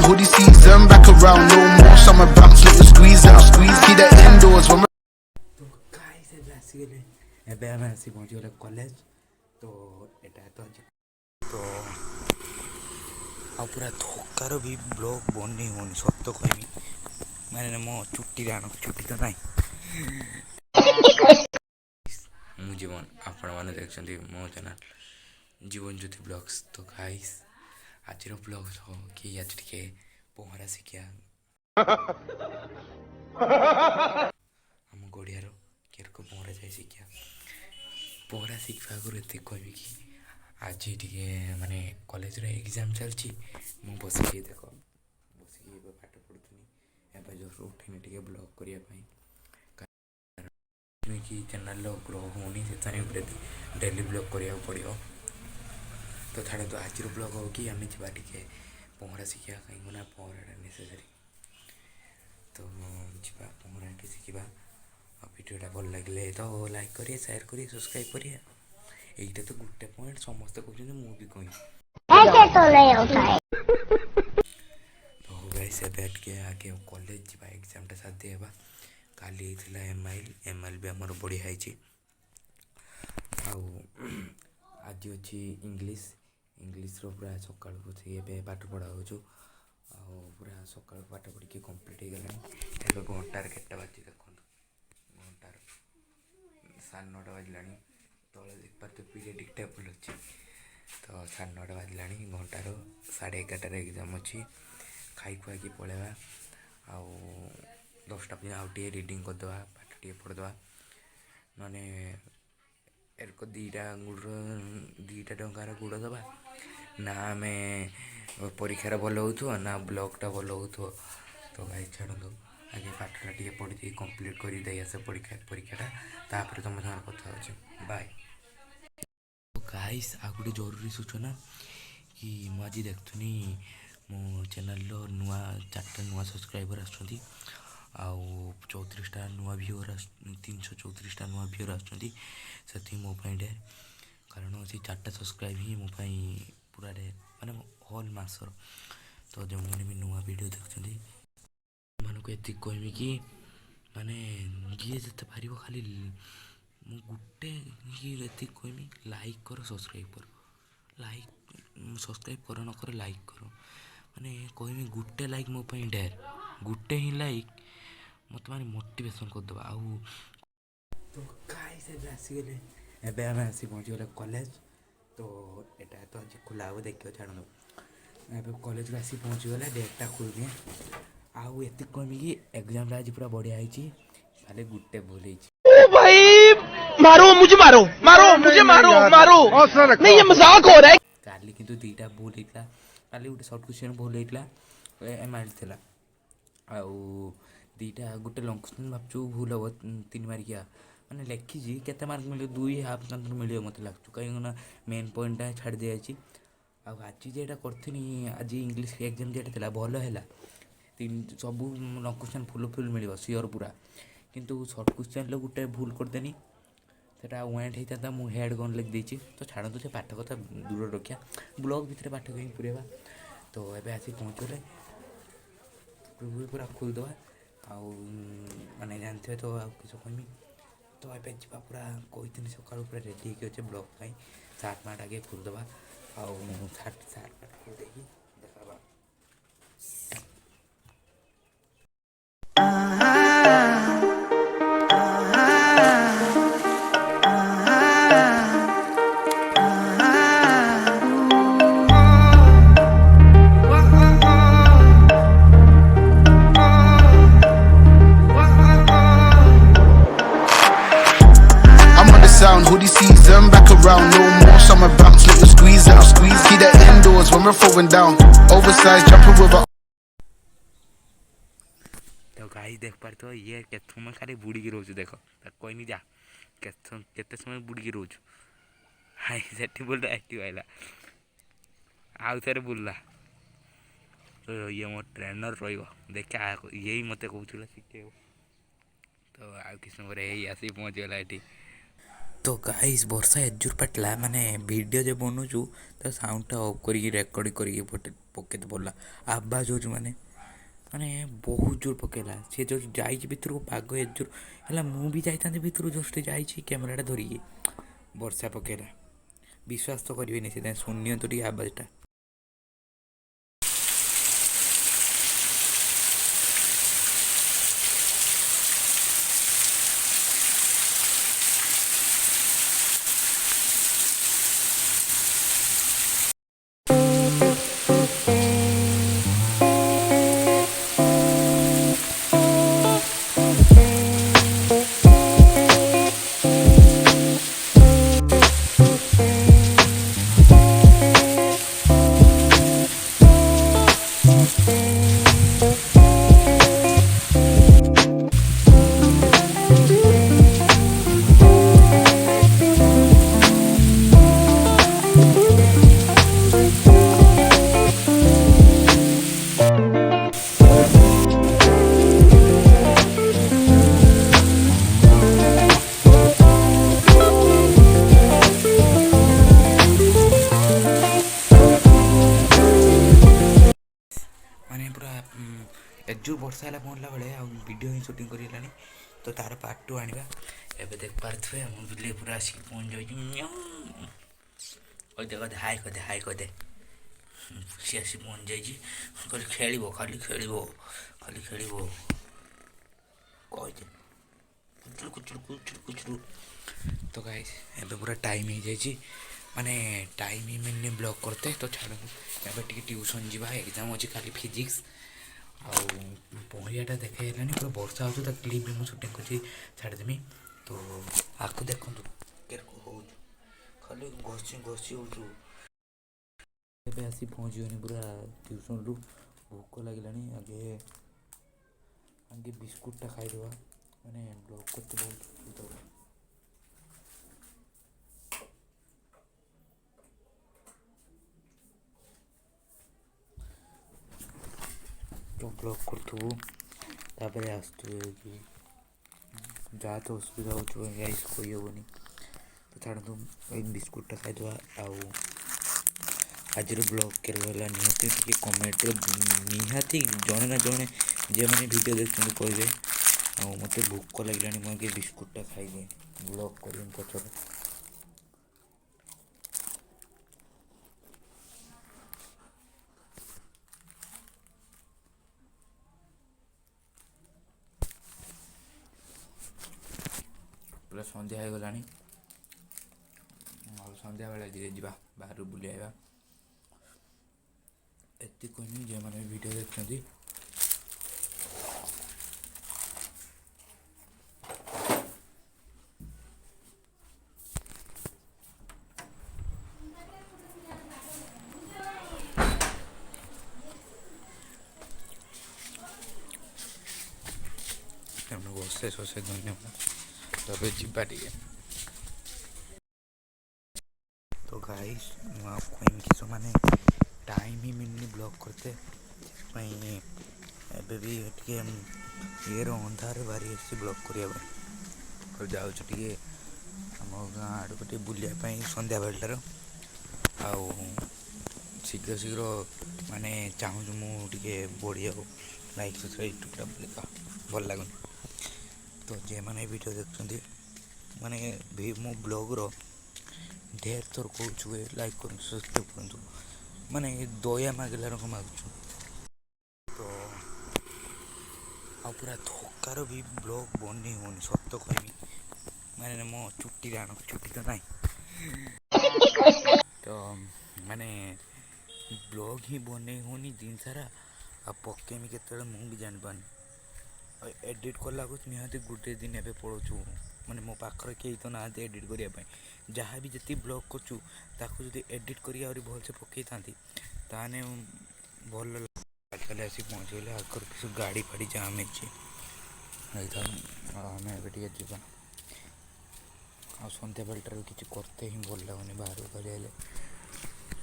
hoodie season back around no more summer bounce let the squeeze out squeeze keep that indoors when तो guys ଏବେ ଆସିଗଲେ ଏବେ ଆମେ ଆସି ପହଞ୍ଚିଗଲେ କଲେଜ ତ ଏଟା ତ ତ ଆଉ ପୁରା ଥକାର ବି ବ୍ଲଗ୍ ବନେଇ ହେଉନି ସତ କହିବି ମାନେ ମୋ ଚୁଟିରେ ଆଣ ଚୁଟି ତ ନାହିଁ ମୁଁ ଜୀବନ ଆପଣମାନେ ଦେଖୁଛନ୍ତି ମୋ ଚ୍ୟାନେଲ୍ ଜୀବନ ଜ୍ୟୋତି ବ୍ଲଗ୍ସ ତ ଗାଇସ୍ ଆଜିର ବ୍ଲଗ୍ କି ଆଜି ଟିକେ ପହଁରା ଶିଖିବା ଆମ ଗଡ଼ିଆର କେରକ ପହଁରା ଯାଇ ଶିଖିବା ପହଁରା ଶିଖିବା ଆଗରୁ ଏତିକି କହିବି କି ଆଜି ଟିକେ ମାନେ କଲେଜରେ ଏକ୍ଜାମ୍ ଚାଲିଛି ମୁଁ ବସିକି ଦେଖ ବସିକି ଏବେ ପାଠ ପଢ଼ୁଥିଲି ଏବେ ଜଷ୍ଟ ଉଠିନି ଟିକେ ବ୍ଲଗ୍ କରିବା ପାଇଁ କି ଚ୍ୟାନେଲ୍ର ଗ୍ରୋ ହେଉନି ସେଥିପାଇଁ ଡେଲି ବ୍ଲଗ୍ କରିବାକୁ ପଡ଼ିବ ତ ଛାଡ଼ନ୍ତୁ ଆଜିର ବ୍ଲଗ୍ ହଉ କି ଆମେ ଯିବା ଟିକେ ପହଁରା ଶିଖିବା କାହିଁକି ନା ପହଁରାଟା ନେସେସାରୀ ତ ଯିବା ପହଁରା ଟିକେ ଶିଖିବା ଆଉ ଭିଡ଼ିଓଟା ଭଲ ଲାଗିଲେ ତ ଲାଇକ୍ କରିବେ ସେୟାର କରିବେ ସବସ୍କ୍ରାଇବ୍ କରିବେ এইটা তো ଗୋଟେ ପଏଣ୍ଟ ସମସ୍ତେ କହୁଛନ୍ତି ମୁଁ ବି କହିବି ତ ଗାଇସ୍ ଏବେ ଟିକେ ଆଗେ କଲେଜ ଯିବା ଏକ୍ଜାମ୍ଟା ସାଥି ହେବା କାଲି ହେଇଥିଲା ଏମ୍ଆଇଏଲ୍ ବି ଆମର ବଢ଼ିଆ ହେଇଛି ଆଉ ଆଜି ଅଛି ଇଂଲିଶର ପୁରା ସକାଳୁ ବସିକି ଏବେ ପାଠ ପଢ଼ା ହେଉଛୁ ଆଉ ପୁରା ସକାଳୁ ପାଠ ପଢ଼ିକି କମ୍ପ୍ଲିଟ୍ ହେଇଗଲାଣି ଏବେ ଘଣ୍ଟାରେ କେତେଟା ବାଜି ଦେଖନ୍ତୁ ଘଣ୍ଟାର 9:30 ବାଜିଲାଣି ତଳେ ଦେଖିପାରୁଥିବେ ପିରିୟଡ଼ିକ୍ ଟେବୁଲ୍ ଅଛି ତ 9:30 ବାଜିଲାଣି ଘଣ୍ଟାର 11:30ରେ ଏକ୍ଜାମ୍ ଅଛି ଖାଇ ଖୁଆଇକି ପଳେଇବା ଆଉ 10ଟା ପର୍ଯ୍ୟନ୍ତ ଆଉ ଟିକେ ରିଡ଼ିଙ୍ଗ କରିଦେବା ପାଠ ଟିକେ ପଢ଼ିଦେବା ମାନେ ଏରକ ଦୁଇଟା ଟଙ୍କାର ଗୁଡ଼ ଦେବା ନା ଆମେ ପରୀକ୍ଷାରେ ଭଲ ହେଉଥିବ ନା ବ୍ଲଗ୍ଟା ଭଲ ହେଉଥିବ ତ ଭାଇ ଛାଡ଼ନ୍ତୁ ଆଗେ ପାଠଟା ଟିକେ ପଢ଼ିଦେଇ କମ୍ପ୍ଲିଟ୍ କରି ଦେଇ ଆସେ ପରୀକ୍ଷାଟା ତାପରେ ତୁମ ସାଙ୍ଗରେ କଥା ହେଉଛି ବାଏ ଗାଇସ୍ ଆଉ ଗୋଟେ ଜରୁରୀ ସୂଚନା କି ମୁଁ ଆଜି ଦେଖୁଥିଲି ମୋ ଚ୍ୟାନେଲ୍ର 4ଟା ନୂଆ ସବସ୍କ୍ରାଇବର୍ ଆସୁଛନ୍ତି ଆଉ 34ଟା ନୂଆ ଭିୟୁଅର୍ 334ଟା ନୂଆ ଭିୟୁଅର୍ ଆସୁଛନ୍ତି ସେଥିପାଇଁ ମୋ ପାଇଁ ଡେ କାରଣ ସେ 4ଟା ସବସ୍କ୍ରାଇବ୍ ହିଁ ମୋ ପାଇଁ ପୁରା ଡେ ମାନେ ହୋଲ୍ ମାସର ତ ଯେଉଁମାନେ ବି ନୂଆ ଭିଡ଼ିଓ ଦେଖୁଛନ୍ତି ସେମାନଙ୍କୁ ଏତିକି କହିବି କି ମାନେ ଯିଏ ଯେତେ ପାରିବ ଖାଲି ମୁଁ ଗୋଟେ ଏତିକି କହିବି ଲାଇକ୍ କର ସବସ୍କ୍ରାଇବ୍ କର ସବସ୍କ୍ରାଇବ୍ କର ନ କର ଲାଇକ୍ କର ମାନେ କହିବି ଗୋଟେ ଲାଇକ୍ ମୋ ପାଇଁ ଢେର ଗୋଟେ ହିଁ ଲାଇକ୍ ମୋତେ ମାନେ ମୋଟିଭେସନ୍ କରିଦେବା ଆଉ ତ ଗାଇସ୍ ଏବେ ଆସିଗଲେ ଏବେ ଆମେ ଆସି ପହଞ୍ଚିଗଲେ କଲେଜ ତ ଏଇଟା ତ ଆଜି ଖୋଲା ହେବ ଦେଖିବ ଛାଡ଼ନ୍ତୁ ଏବେ କଲେଜକୁ ଆସି ପହଞ୍ଚିଗଲେ ଡେଟ୍ଟା ଖୋଲିଦିଏ ଆଉ ଏତିକି କହିବି କି ଏକ୍ଜାମ୍ଟା ଆଜି ପୁରା ବଢ଼ିଆ ହେଇଛି ଖାଲି ଗୋଟେ ଭୁଲ ହେଇଛି भाई मारो मुझे मारो मारो मुझे मारो मारो नहीं ये मजाक हो रहा है କାଲି କିନ୍ତୁ ଦୁଇଟା ଭୁଲ ହେଇଥିଲା କାଲି ଗୋଟେ ସର୍ଟ କ୍ୱେଶ୍ଚନ୍ ଭୁଲ ହେଇଥିଲା ଏମ୍ଆଇଏଲ୍ ଥିଲା ଆଉ ଗୋଟେ ଲଙ୍ଗ କ୍ୱେଶ୍ଚନ୍ ଭାବୁଛୁ ଭୁଲ ହେବ 3 ମାର୍କିଆ ମାନେ ଲେଖିଛି କେତେ ମାର୍କ ମିଳିବ 2 ହାଫ୍ ତାଙ୍କର ମିଳିବ ମୋତେ ଲାଗୁଛୁ କାହିଁକିନା ମେନ୍ ପଏଣ୍ଟଟା ଛାଡ଼ି ଦିଆଯାଇଛି ଆଉ ଆଜି ଯେଟା କରିଥିଲି ଆଜି ଇଂଲିଶ ଏକ୍ଜାମ୍ ଯେଟା ଥିଲା ଭଲ ହେଲା ସବୁ ଲଙ୍ଗ କ୍ୱେଶ୍ଚନ୍ ଫୁଲ୍ ମିଳିବ ସିଓର ପୁରା କିନ୍ତୁ ସର୍ଟ କ୍ୱେଶ୍ଚନ୍ରେ ଗୋଟେ ଭୁଲ କରିଦେନି ସେଟା ୱେଣ୍ଟ ହେଇଥାନ୍ତା ମୁଁ ହେଡ଼୍ ଗନ୍ ଲେଖିଦେଇଛି ତ ଛାଡ଼ନ୍ତୁ ସେ ପାଠ କଥା ଦୂରରେ ରଖିବା ବ୍ଲଗ୍ ଭିତରେ ପାଠ କାହିଁକି ପୁରେଇବା ତ ଏବେ ଆସି ପହଞ୍ଚିଗଲେ ପୁରା ଖୋଲିଦେବା ଆଉ ମାନେ ଜାଣିଥିବେ ତ ଆଉ କିଛି କହିବି ତ ଏବେ ଯିବା ପୁରା କହିଥିଲି ସକାଳୁ ପୁରା ରେଡ଼ି ହେଇକି ଅଛି ବ୍ଲଗ୍ ପାଇଁ ସାର୍ଟ ପ୍ୟାଣ୍ଟ ଆଗେ ଖୋଲିଦେବା ଆଉ ସାର୍ଟ ପ୍ୟାଣ୍ଟ ଖୋଲିଦେଇକି ଦେଖାବା sound hoodie season back around no more summer bounce let the squeeze out squeeze keep that indoors when we're throwing down oversized jumping with a तो guys देख पारथ्यो ये केते समय खाली बुड़ीकी रहउछु देखो ताक कहनी जा केते समय बुड़ीकी रहउछु हाय सेठी बोल एक्टिव आइला आउ थरे बुलला तो ये मो ट्रेनर रहिबो देखा यही मते कहउछला शिखेबो तो आउ किछ समय रे आसी पहुंच गेला एठी तो गाइस वर्षा एजोर पाटला माने वीडियो जो बनौचु तो साउंडटा ऑफ करके रेकर्ड करके पकेत पड़ला आवाज हो माने माने बहुत जोर पकेला सी जो जाइए भितर को पाग एजोर है मुझे जाता भितर जस्ट जाइए कैमेराटा धरिकी वर्षा पकेला विश्वास तो करेंगे से शुणी तो टे आवाजटा माने पूरा एजोर वर्षा है पहुँचला बेले वीडियो ही शूटिंग कर तो तार पार्ट 2 आने एवं देख पारे मुझे बिल्ली पूरा आसिक पहुँच जाए हाई कदे सी आसी पहुँच जाइए खाली खेल खाली खेल खाली खेल कहे कुचुर कुचुर कुचुर तो गाइस एवं पूरा टाइम हो जाए माने टाइम ही मिलने ब्लॉग करते तो छाड़ एवं टी ट्यूशन जावा एग्जाम अच्छे खाली फिजिक्स पहरियाटा देखाइलानी पूरा वर्षा हो क्लिप भी मुझे शूटिंग कर छाड़देमी तो आपको देखो हो खाली घसी घसी हो आसी पहुँचनी पूरा ट्यूशन रु भोक लगे आगे आगे बिस्कुटा खाईदे मैंने ब्लॉग करते बहुत तो ब्लॉग करूँ आसतु जहाँ तो असुविधा हो गाइस कही हेनी तो छाड़ बिस्कुटा खाईदे आज ब्लॉग के निहती कमेंट निहाती जड़े ना जड़े जे मैंने वीडियो देखते कहे मत भोक लगे मुझे बिस्कुटा खाइदिए ब्लॉग कर पचर पूरा संध्या हो गला संध्या बेले धीरे जा बाहर बुले आवा एति कहनी जो मैंने वीडियो देखते अशेष अशेष धन्यवाद तब जीवा टे तो गाइस कहीं किस माने टाइम ही मिलनी ब्लॉग करते एबे भी टे ये अंधार बारी आसी ब्लॉग करने तो जाऊँ टे आम गाँ आड़ को बुलायापी सन्ध्या बेलटार आउ शीघ्र शीघ्र माने चाहूँ मुझे बढ़िया लाइक सब्सक्राइब भल लगुन तो जे मैंने वीडियो देखते माने मो ब्लॉगर ढेर थर कहूँ लाइक कर सब्सक्राइब करूँ माने दया मागिला रक मागुँ तो आ पूरा थकार भी ब्लॉग बनी होनी सत कहमी माने मो छुट्टी जान छुट्टी तो नहीं तो माने ब्लॉग ही बन होनी दिन सारा आ पकेमी केत मुझे जानी पानी एडिट कला निहती गोटे दिन ए पड़ोचु मैंने मो पाखर कहीं तो ना एडिट करने जहाँ भी जी ब्लॉग करूँ जो एडिट कर भलसे पकई था ताने भल आजकल आसी पहुँचगले आगर किस गाड़ी फाड़ी जाम आम ए जा सन्ध्या बेलटार किसी करते ही भल लगुनि बाहर गले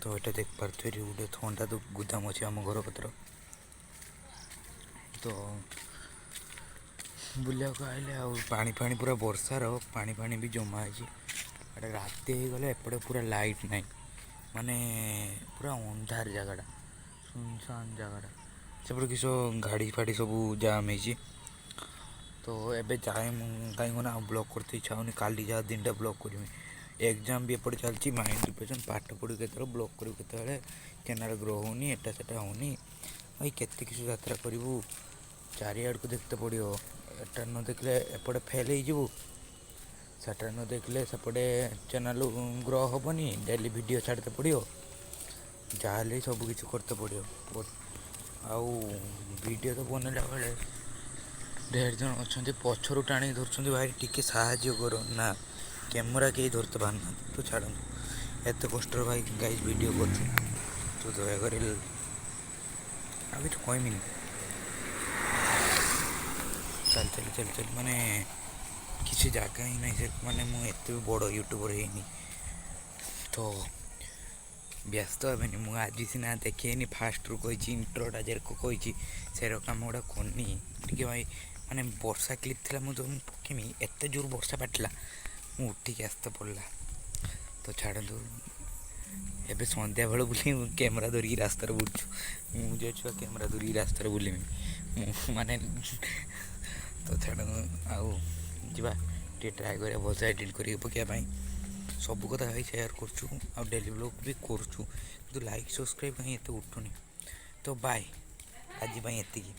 तो ये देख पारे गोटे थंडा तो गुदाम अच्छे आम घर पत्र तो बुलिया आइले आ पानी पूरा वर्षार पानी भी जमा है। ଏଟା ରାତି ହେଇଗଲେ ଏପଟେ ପୁରା ଲାଇଟ୍ ନାହିଁ, ମାନେ ପୁରା ଅନ୍ଧାର ଜାଗାଟା, ସୁନସାନ ଜାଗାଟା। ସେପଟେ କିଛି ଗାଡ଼ି ଫାଡ଼ି ସବୁ ଜାମ୍ ହେଇଛି। ତ ଏବେ ଯାଏ ମୁଁ କାହିଁକି ନା ବ୍ଲଗ୍ କରତେ ଇଚ୍ଛା ହେଉନି, କାଲି ଯାହା ଦିନଟା ବ୍ଲଗ୍ କରିବି। ଏକ୍ଜାମ୍ ବି ଏପଟେ ଚାଲିଛି, ମାଇଣ୍ଡ ପ୍ରିପାରେସନ୍, ପାଠ ପଢ଼ିବି କେତେବେଳେ, ବ୍ଲଗ୍ କରିବି କେତେବେଳେ, ଚ୍ୟାନେଲ୍ ଗ୍ରୋ ହେଉନି, ଏଟା ସେଟା ହେଉନି। ଭାଇ କେତେ କିଛି ଯାତ୍ରା କରିବୁ, ଚାରିଆଡ଼କୁ ଦେଖତେ ପଡ଼ିବ। ଏଟା ନ ଦେଖିଲେ ଏପଟେ ଫେଲ୍ ହେଇଯିବୁ, ସେଟା ନ ଦେଖିଲେ ସେପଟେ ଚ୍ୟାନେଲ୍ ଗ୍ରୋ ହେବନି, ଡେଲି ଭିଡ଼ିଓ ଛାଡ଼ିତେ ପଡ଼ିବ। ଯାହାହେଲେ ସବୁ କିଛି କରତେ ପଡ଼ିବ। ଆଉ ଭିଡ଼ିଓ ତ ବନେଇଲା ବେଳେ ଢେର ଜଣ ଅଛନ୍ତି ପଛରୁ ଟାଣିକି ଧରୁଛନ୍ତି, ଭାଇ ଟିକେ ସାହାଯ୍ୟ କର ନା, କ୍ୟାମେରା କେହି ଧରତେ ପାରୁନାହାନ୍ତି। ତ ଛାଡ଼ନ୍ତୁ, ଏତେ କଷ୍ଟରେ ଭାଇ ଗାଇଜ୍ ଭିଡ଼ିଓ କରୁଛୁ, ତ ଦୟାକରି ଆଉ କିଛି କହିମିନି। ଚାଲି ମାନେ କିଛି ଜାଗା ହିଁ ନାହିଁ, ସେ ମାନେ ମୁଁ ଏତେ ବି ବଡ଼ ୟୁଟ୍ୟୁବର ହେଇନି, ତ ବ୍ୟସ୍ତ ହେବେନି। ମୁଁ ଆଜି ସିନା ଦେଖେଇନି, ଫାଷ୍ଟରୁ କହିଛି, ଇଣ୍ଟ୍ରୋଟା ଯେରକ କହିଛି ସେର କାମ ଗୁଡ଼ା କରିନି ଟିକେ ଭାଇ। ମାନେ ବର୍ଷା କ୍ଲିପ୍ ଥିଲା, ମୁଁ ଯେଉଁ ପକେଇମି, ଏତେ ଜୋର ବର୍ଷା ପାଟିଲା, ମୁଁ ଉଠିକି ଆସିତେ ପଡ଼ିଲା। ତ ଛାଡ଼ନ୍ତୁ, ଏବେ ସନ୍ଧ୍ୟାବେଳ ବୋଲି କ୍ୟାମେରା ଧରିକି ରାସ୍ତାରେ ବୁଲୁଛୁ। ମୁଁ ଯେ ଛୁଆ କ୍ୟାମେରା ଧରିକି ରାସ୍ତାରେ ବୁଲିମି, ମୁଁ ମାନେ ତ ଛାଡ଼ନ୍ତୁ, ଆଉ ଯିବା ଟିକେ ଟ୍ରାଏ କରିବା ଭଲସେ ଏଡ଼ିଟ୍ କରିକି ପକାଇବା ପାଇଁ। ସବୁ କଥା ଭାଇ ସେୟାର କରୁଛୁ, ଆଉ ଡେଲି ବ୍ଲଗ୍ ବି କରୁଛୁ, କିନ୍ତୁ ଲାଇକ୍ ସବସ୍କ୍ରାଇବ୍ କାହିଁ ଏତେ ଉଠୁନି। ତ ବାଏ, ଆଜି ପାଇଁ ଏତିକି।